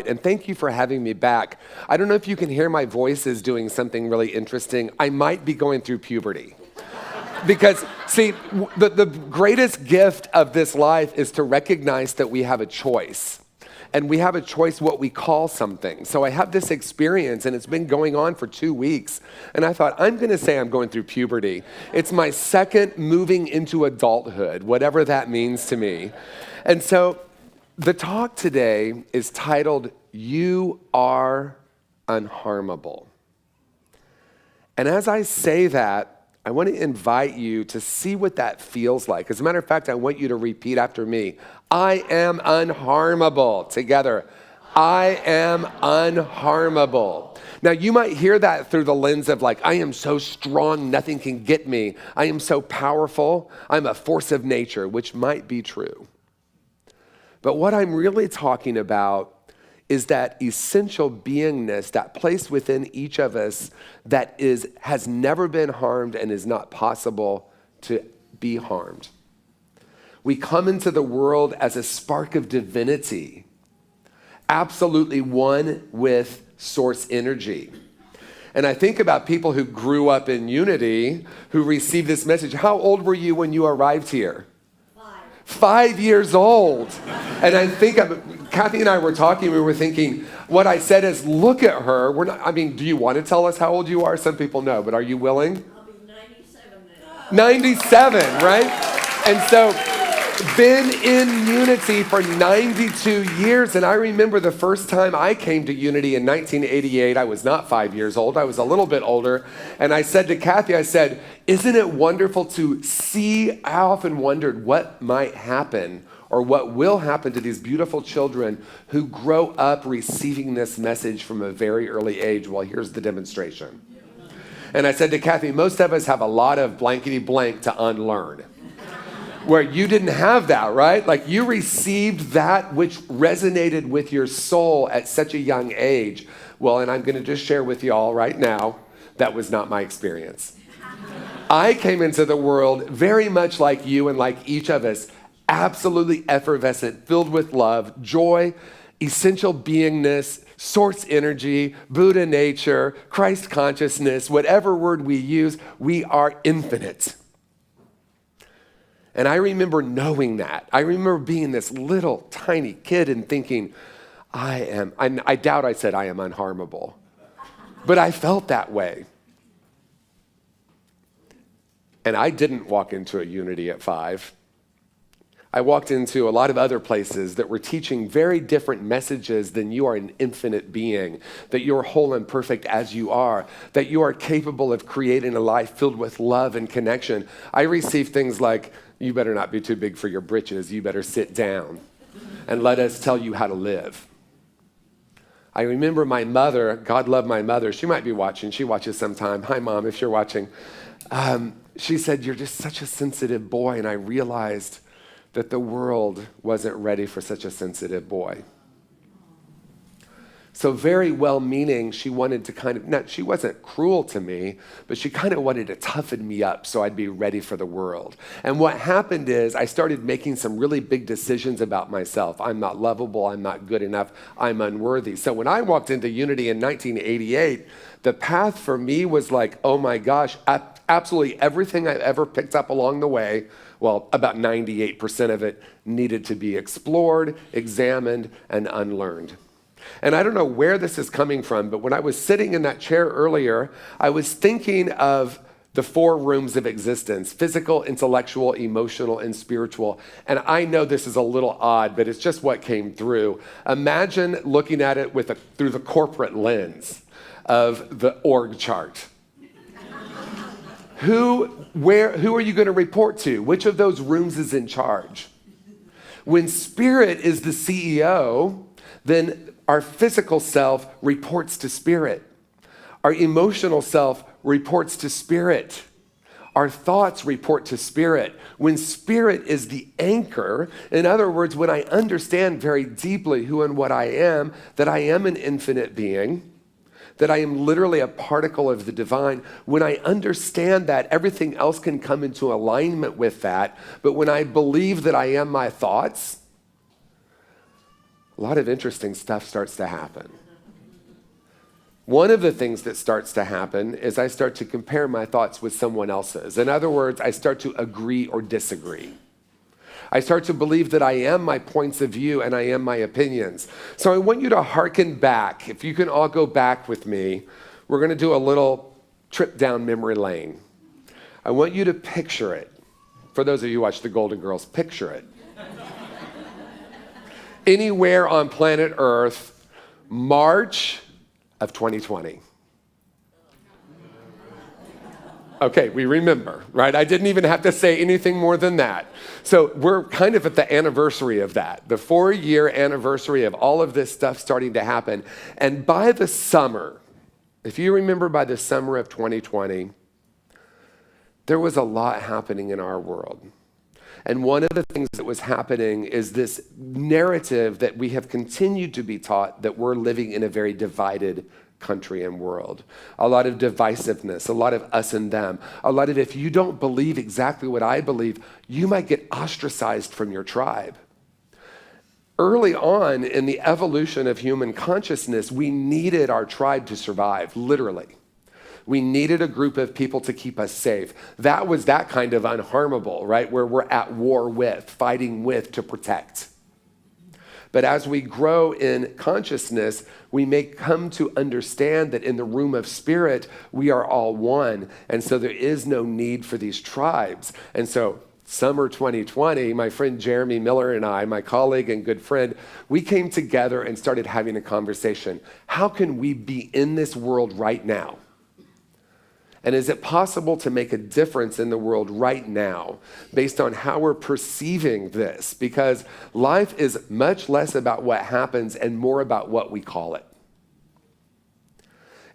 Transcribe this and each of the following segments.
And thank you for having me back. I don't know if you can hear my voice is doing something really interesting. I might be going through puberty. Because, see, the greatest gift of this life is to recognize that we have a choice. And we have a choice what we call something. So I have this experience, and it's been going on for 2 weeks. And I thought, I'm going to say I'm going through puberty. It's my second moving into adulthood, whatever that means to me. And so the talk today is titled, You Are Unharmable. And as I say that, I want to invite you to see what that feels like. As a matter of fact, I want you to repeat after me. I am unharmable. Together, I am unharmable. Now, you might hear that through the lens of like, I am so strong, nothing can get me. I am so powerful. I'm a force of nature, which might be true. But what I'm really talking about is that essential beingness, that place within each of us that has never been harmed and is not possible to be harmed. We come into the world as a spark of divinity, absolutely one with source energy. And I think about people who grew up in unity, who received this message. How old were you when you arrived here? 5 years old. And I think Kathy and I were talking, we were thinking, what I said is, look at her. Do you want to tell us how old you are? Some people know, but are you willing? I'll be 97 now. 97, right? And so, been in Unity for 92 years. And I remember the first time I came to Unity in 1988, I was not 5 years old, I was a little bit older. And I said to Kathy, I said, isn't it wonderful to see? I often wondered what might happen or what will happen to these beautiful children who grow up receiving this message from a very early age. Well, here's the demonstration. And I said to Kathy, most of us have a lot of blankety blank to unlearn. Where you didn't have that, right? Like you received that which resonated with your soul at such a young age. Well, and I'm going to just share with you all right now, that was not my experience. I came into the world very much like you and like each of us, absolutely effervescent, filled with love, joy, essential beingness, source energy, Buddha nature, Christ consciousness, whatever word we use, we are infinite. And I remember knowing that. I remember being this little tiny kid and thinking, I doubt I said I am unharmable. But I felt that way. And I didn't walk into a Unity at 5. I walked into a lot of other places that were teaching very different messages than you are an infinite being, that you're whole and perfect as you are, that you are capable of creating a life filled with love and connection. I received things like, you better not be too big for your britches. You better sit down and let us tell you how to live. I remember my mother, God love my mother. She might be watching. She watches sometime. Hi, Mom, if you're watching. She said, you're just such a sensitive boy. And I realized that the world wasn't ready for such a sensitive boy. So very well-meaning, she wanted to she wasn't cruel to me, but she kind of wanted to toughen me up so I'd be ready for the world. And what happened is I started making some really big decisions about myself. I'm not lovable, I'm not good enough, I'm unworthy. So when I walked into Unity in 1988, the path for me was like, oh my gosh, absolutely everything I've ever picked up along the way, well, about 98% of it needed to be explored, examined, and unlearned. And I don't know where this is coming from, but when I was sitting in that chair earlier, I was thinking of the 4 rooms of existence: physical, intellectual, emotional, and spiritual. And I know this is a little odd, but it's just what came through. Imagine looking at it through the corporate lens of the org chart. Who are you going to report to? Which of those rooms is in charge? When spirit is the CEO, then our physical self reports to spirit. Our emotional self reports to spirit. Our thoughts report to spirit. When spirit is the anchor, in other words, when I understand very deeply who and what I am, that I am an infinite being, that I am literally a particle of the divine, when I understand that, everything else can come into alignment with that. But when I believe that I am my thoughts, a lot of interesting stuff starts to happen. One of the things that starts to happen is I start to compare my thoughts with someone else's. In other words, I start to agree or disagree. I start to believe that I am my points of view and I am my opinions. So I want you to hearken back. If you can all go back with me, we're going to do a little trip down memory lane. I want you to picture it. For those of you who watch The Golden Girls, picture it. Anywhere on planet Earth, March of 2020. Okay, we remember, right? I didn't even have to say anything more than that. So we're kind of at the anniversary of that, the 4-year anniversary of all of this stuff starting to happen. And by the summer, if you remember by the summer of 2020, there was a lot happening in our world. And one of the things that was happening is this narrative that we have continued to be taught that we're living in a very divided country and world. A lot of divisiveness, a lot of us and them, a lot of if you don't believe exactly what I believe, you might get ostracized from your tribe. Early on in the evolution of human consciousness, we needed our tribe to survive, literally. We needed a group of people to keep us safe. That was that kind of unharmable, right? Where we're at war with, fighting with to protect. But as we grow in consciousness, we may come to understand that in the room of spirit, we are all one. And so there is no need for these tribes. And so summer 2020, my friend Jeremy Miller and I, my colleague and good friend, we came together and started having a conversation. How can we be in this world right now? And is it possible to make a difference in the world right now based on how we're perceiving this? Because life is much less about what happens and more about what we call it.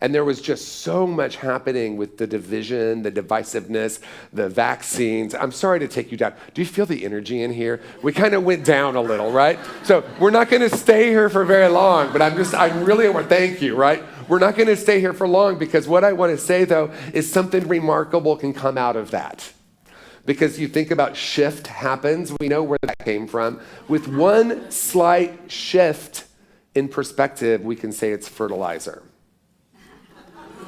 And there was just so much happening with the division, the divisiveness, the vaccines. I'm sorry to take you down. Do you feel the energy in here? We kind of went down a little, right? So we're not going to stay here for very long, but I'm really, thank you, right? We're not going to stay here for long because what I want to say, though, is something remarkable can come out of that. Because you think about shift happens, we know where that came from. With one slight shift in perspective, we can say it's fertilizer.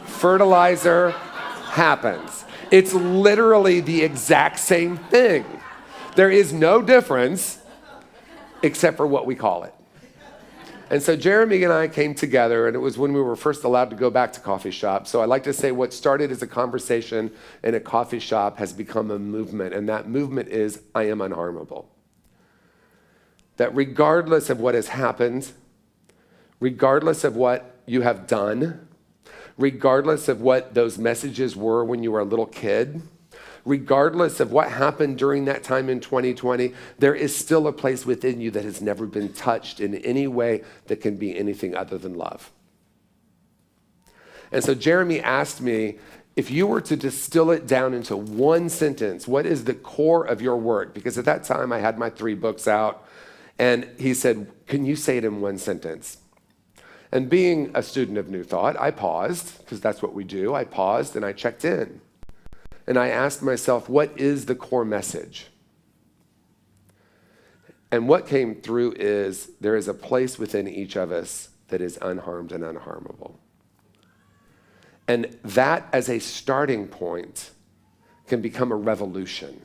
Fertilizer happens. It's literally the exact same thing. There is no difference except for what we call it. And so Jeremy and I came together, and it was when we were first allowed to go back to coffee shops. So I like to say what started as a conversation in a coffee shop has become a movement, and that movement is I am unharmable. That regardless of what has happened, regardless of what you have done, regardless of what those messages were when you were a little kid, regardless of what happened during that time in 2020, there is still a place within you that has never been touched in any way that can be anything other than love. And so Jeremy asked me, if you were to distill it down into one sentence, what is the core of your work? Because at that time I had my 3 books out, and he said, can you say it in one sentence? And being a student of New Thought, I paused, because that's what we do. I paused and I checked in. And I asked myself, what is the core message? And what came through is there is a place within each of us that is unharmed and unharmable. And that as a starting point can become a revolution.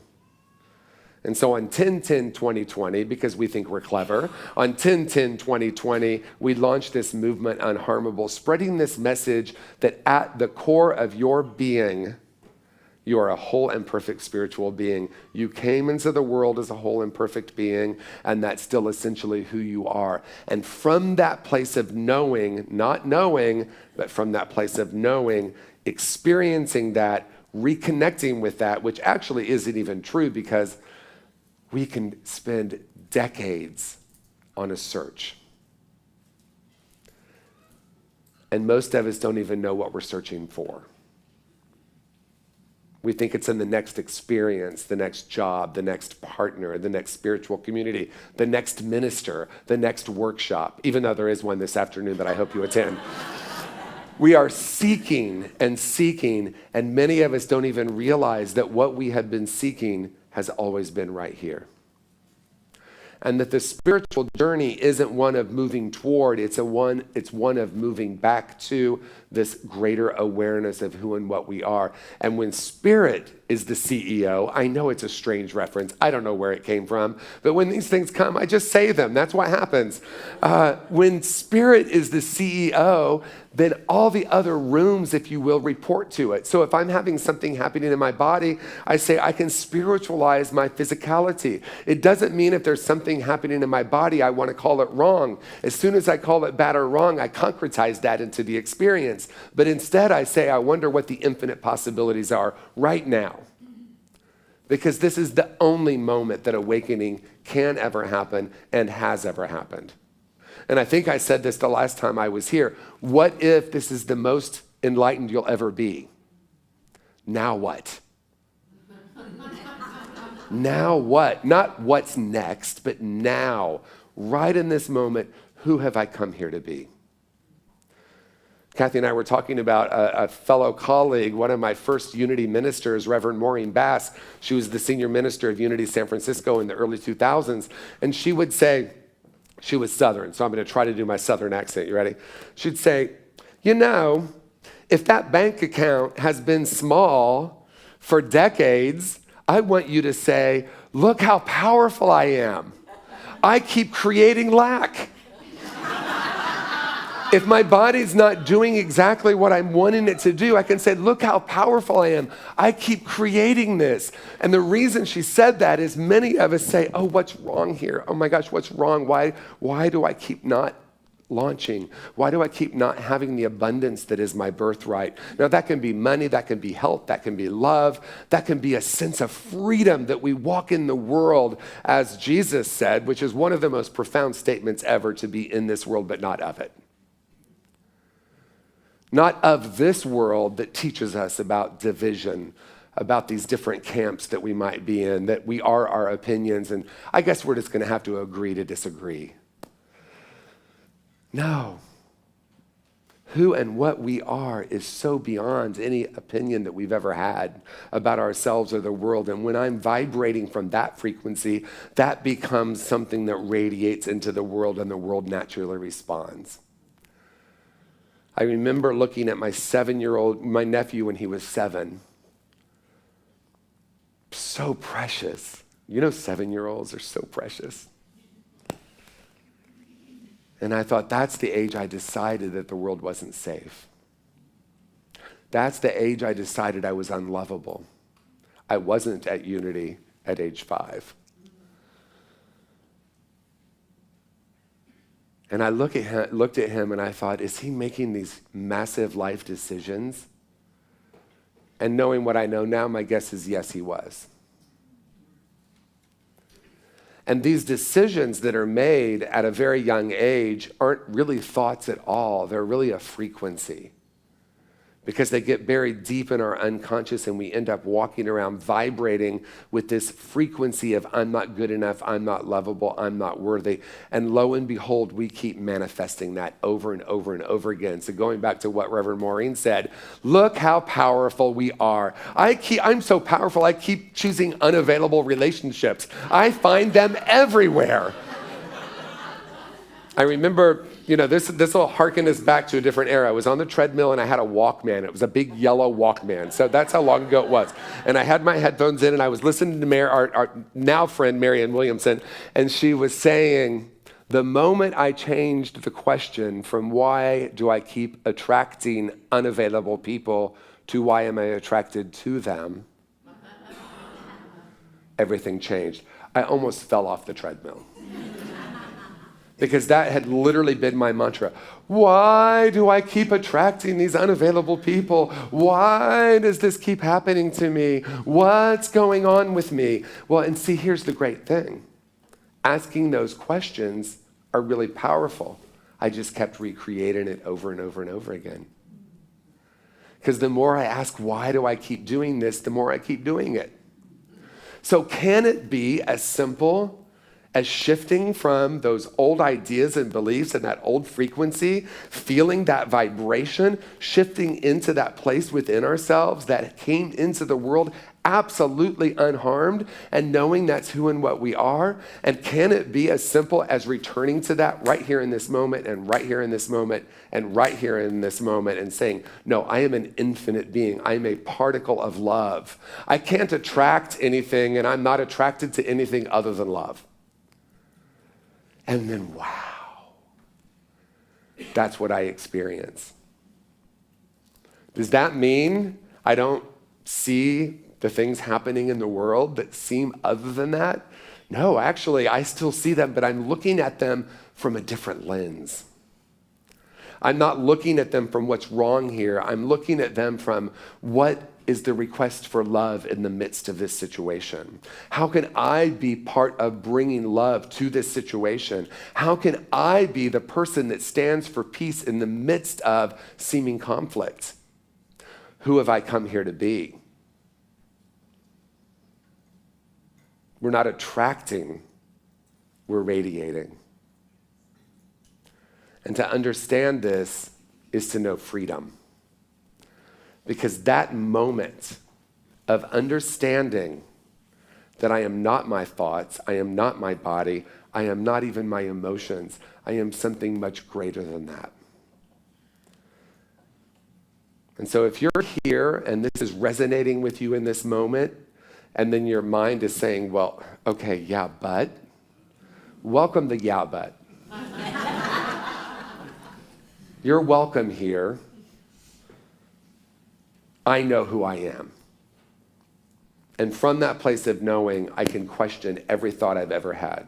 And so on 10/10/2020, because we think we're clever, on 10/10/2020, we launched this movement, Unharmable, spreading this message that at the core of your being, you are a whole and perfect spiritual being. You came into the world as a whole and perfect being, and that's still essentially who you are. And from that place of knowing, not knowing, but from that place of knowing, experiencing that, reconnecting with that, which actually isn't even true because we can spend decades on a search. And most of us don't even know what we're searching for. We think it's in the next experience, the next job, the next partner, the next spiritual community, the next minister, the next workshop, even though there is one this afternoon that I hope you attend. We are seeking, and many of us don't even realize that what we have been seeking has always been right here. And that the spiritual journey isn't one of moving toward, it's one of moving back to this greater awareness of who and what we are. And when spirit is the CEO, I know it's a strange reference, I don't know where it came from, but when these things come, I just say them. That's what happens. When spirit is the CEO, then all the other rooms, if you will, report to it. So if I'm having something happening in my body, I say I can spiritualize my physicality. It doesn't mean if there's something happening in my body, I want to call it wrong. As soon as I call it bad or wrong, I concretize that into the experience. But instead, I say, I wonder what the infinite possibilities are right now. Because this is the only moment that awakening can ever happen and has ever happened. And I think I said this the last time I was here. What if this is the most enlightened you'll ever be? Now what? Now what? Not what's next, but now, right in this moment, who have I come here to be? Kathy and I were talking about a fellow colleague, one of my first Unity ministers, Reverend Maureen Bass. She was the senior minister of Unity San Francisco in the early 2000s. And she would say, she was Southern, so I'm going to try to do my Southern accent. You ready? She'd say, you know, if that bank account has been small for decades, I want you to say, look how powerful I am. I keep creating lack. If my body's not doing exactly what I'm wanting it to do, I can say, look how powerful I am. I keep creating this. And the reason she said that is many of us say, oh, what's wrong here? Oh my gosh, what's wrong? Why do I keep not launching? Why do I keep not having the abundance that is my birthright? Now that can be money, that can be health, that can be love, that can be a sense of freedom that we walk in the world, as Jesus said, which is one of the most profound statements ever, to be in this world but not of it. Not of this world that teaches us about division, about these different camps that we might be in, that we are our opinions, and I guess we're just going to have to agree to disagree. No. Who and what we are is so beyond any opinion that we've ever had about ourselves or the world. And when I'm vibrating from that frequency, that becomes something that radiates into the world, and the world naturally responds. I remember looking at my nephew when he was 7. So precious. You know, 7-year-olds are so precious. And I thought, that's the age I decided that the world wasn't safe. That's the age I decided I was unlovable. I wasn't at Unity at age 5. And I looked at him and I thought, is he making these massive life decisions? And knowing what I know now, my guess is yes, he was. And these decisions that are made at a very young age aren't really thoughts at all. They're really a frequency, because they get buried deep in our unconscious, and we end up walking around vibrating with this frequency of I'm not good enough, I'm not lovable, I'm not worthy. And lo and behold, we keep manifesting that over and over and over again. So going back to what Reverend Maureen said, look how powerful we are. I'm so powerful, I keep choosing unavailable relationships. I find them everywhere. I remember, this will harken us back to a different era. I was on the treadmill and I had a Walkman. It was a big yellow Walkman. So that's how long ago it was. And I had my headphones in and I was listening to our now friend, Marianne Williamson, and she was saying, the moment I changed the question from why do I keep attracting unavailable people to why am I attracted to them, everything changed. I almost fell off the treadmill. Because that had literally been my mantra. Why do I keep attracting these unavailable people? Why does this keep happening to me? What's going on with me? Well, and see, here's the great thing. Asking those questions are really powerful. I just kept recreating it over and over and over again. Because the more I ask, why do I keep doing this, the more I keep doing it. So can it be as simple as shifting from those old ideas and beliefs and that old frequency, feeling that vibration, shifting into that place within ourselves that came into the world absolutely unharmed, and knowing that's who and what we are? And can it be as simple as returning to that right here in this moment and right here in this moment and right here in this moment and saying, no, I am an infinite being. I am a particle of love. I can't attract anything, and I'm not attracted to anything other than love. And then, wow, that's what I experience. Does that mean I don't see the things happening in the world that seem other than that? No, actually, I still see them, but I'm looking at them from a different lens. I'm not looking at them from what's wrong here. I'm looking at them from what is the request for love in the midst of this situation. How can I be part of bringing love to this situation? How can I be the person that stands for peace in the midst of seeming conflict? Who have I come here to be? We're not attracting, we're radiating. And to understand this is to know freedom. Because that moment of understanding that I am not my thoughts, I am not my body, I am not even my emotions, I am something much greater than that. And so if you're here and this is resonating with you in this moment, and then your mind is saying, well, okay, yeah, but, welcome to yeah, but. You're welcome here. I know who I am. And from that place of knowing, I can question every thought I've ever had.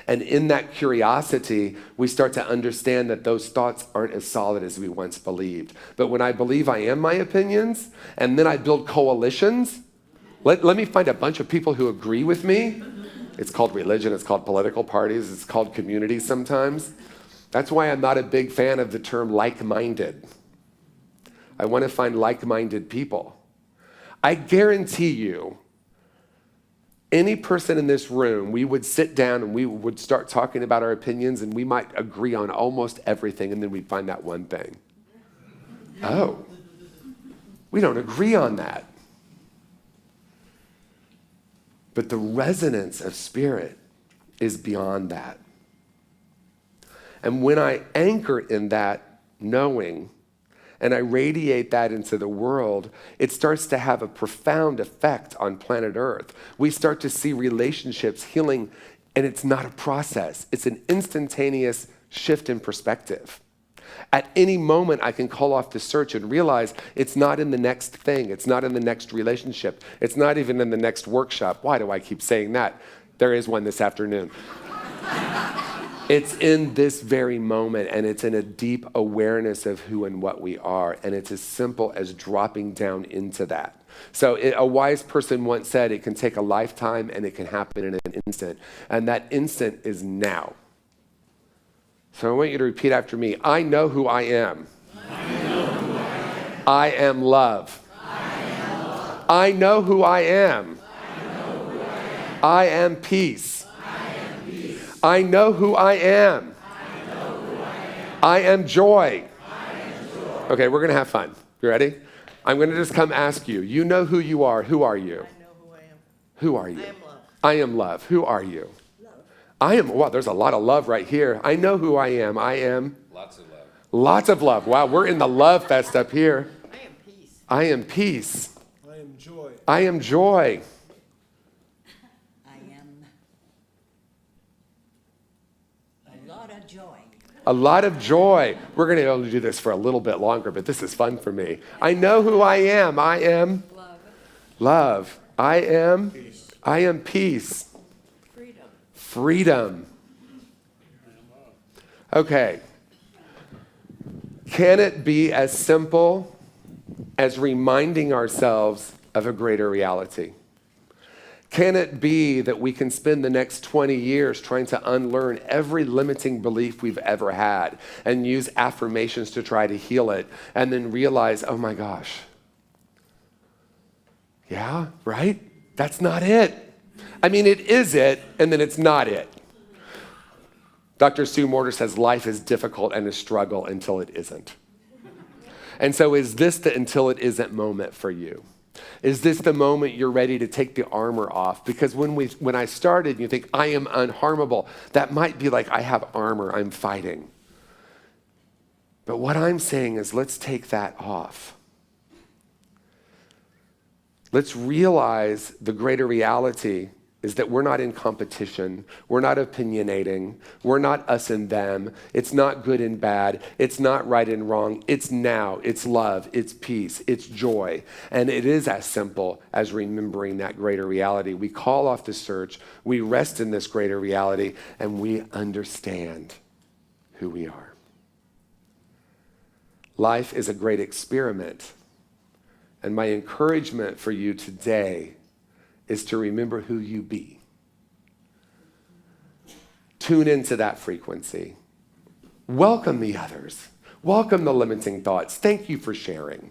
And in that curiosity, we start to understand that those thoughts aren't as solid as we once believed. But when I believe I am my opinions, and then I build coalitions, let me find a bunch of people who agree with me. It's called religion, it's called political parties, it's called communities sometimes. That's why I'm not a big fan of the term like-minded. I want to find like-minded people. I guarantee you, any person in this room, we would sit down and we would start talking about our opinions, and we might agree on almost everything, and then we'd find that one thing. Oh, we don't agree on that. But the resonance of spirit is beyond that. And when I anchor in that knowing, and I radiate that into the world, it starts to have a profound effect on planet Earth. We start to see relationships healing, and it's not a process. It's an instantaneous shift in perspective. At any moment, I can call off the search and realize it's not in the next thing. It's not in the next relationship. It's not even in the next workshop. Why do I keep saying that? There is one this afternoon. It's in this very moment, and it's in a deep awareness of who and what we are, and it's as simple as dropping down into that. So a wise person once said it can take a lifetime and it can happen in an instant, and that instant is now. So I want you to repeat after me. I know who I am. I am love. I know who I am. I am peace. I know who I am. I am joy. Okay, we're going to have fun. You ready? I'm going to just come ask you. You know who you are. Who are you? I know who I am. Who are you? I am love. I am love. Who are you? Love. I am, wow, there's a lot of love right here. I know who I am. I am. Lots of love. Lots of love. Wow, we're in the love fest up here. I am peace. I am peace. I am joy. I am joy. I am a lot of joy. A lot of joy. We're going to be able to do this for a little bit longer, but this is fun for me. I know who I am. I am love. I am Peace. I am peace. Freedom. Freedom. Okay. Can it be as simple as reminding ourselves of a greater reality? Can it be that we can spend the next 20 years trying to unlearn every limiting belief we've ever had and use affirmations to try to heal it, and then realize, oh my gosh, yeah, right? That's not it. I mean, it is it, and then it's not it. Dr. Sue Morter says life is difficult and a struggle until it isn't. And so is this the until it isn't moment for you? Is this the moment you're ready to take the armor off? Because when I started, you think, I am unharmable. That might be like, I have armor, I'm fighting. But what I'm saying is, let's take that off. Let's realize the greater reality is that we're not in competition. We're not opinionating. We're not us and them. It's not good and bad. It's not right and wrong. It's now. It's love. It's peace. It's joy. And it is as simple as remembering that greater reality. We call off the search. We rest in this greater reality, and we understand who we are. Life is a great experiment. And my encouragement for you today is to remember who you be. Tune into that frequency. Welcome the others. Welcome the limiting thoughts. Thank you for sharing.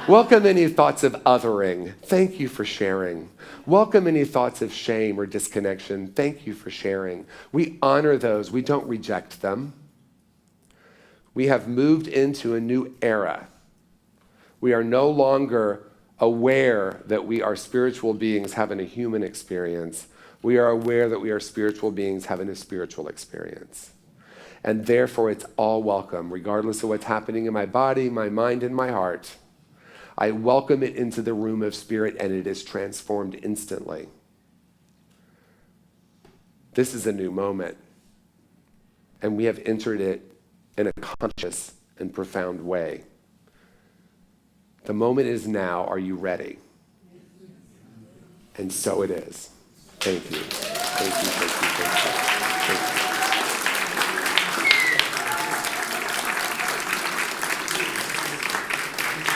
Welcome any thoughts of othering. Thank you for sharing. Welcome any thoughts of shame or disconnection. Thank you for sharing. We honor those. We don't reject them. We have moved into a new era. We are no longer aware that we are spiritual beings having a human experience. We are aware that we are spiritual beings having a spiritual experience. And therefore, it's all welcome, regardless of what's happening in my body, my mind, and my heart. I welcome it into the room of spirit, and it is transformed instantly. This is a new moment, and we have entered it in a conscious and profound way. The moment is now. Are you ready? And so it is. Thank you. Thank you, thank you, thank you. Thank you.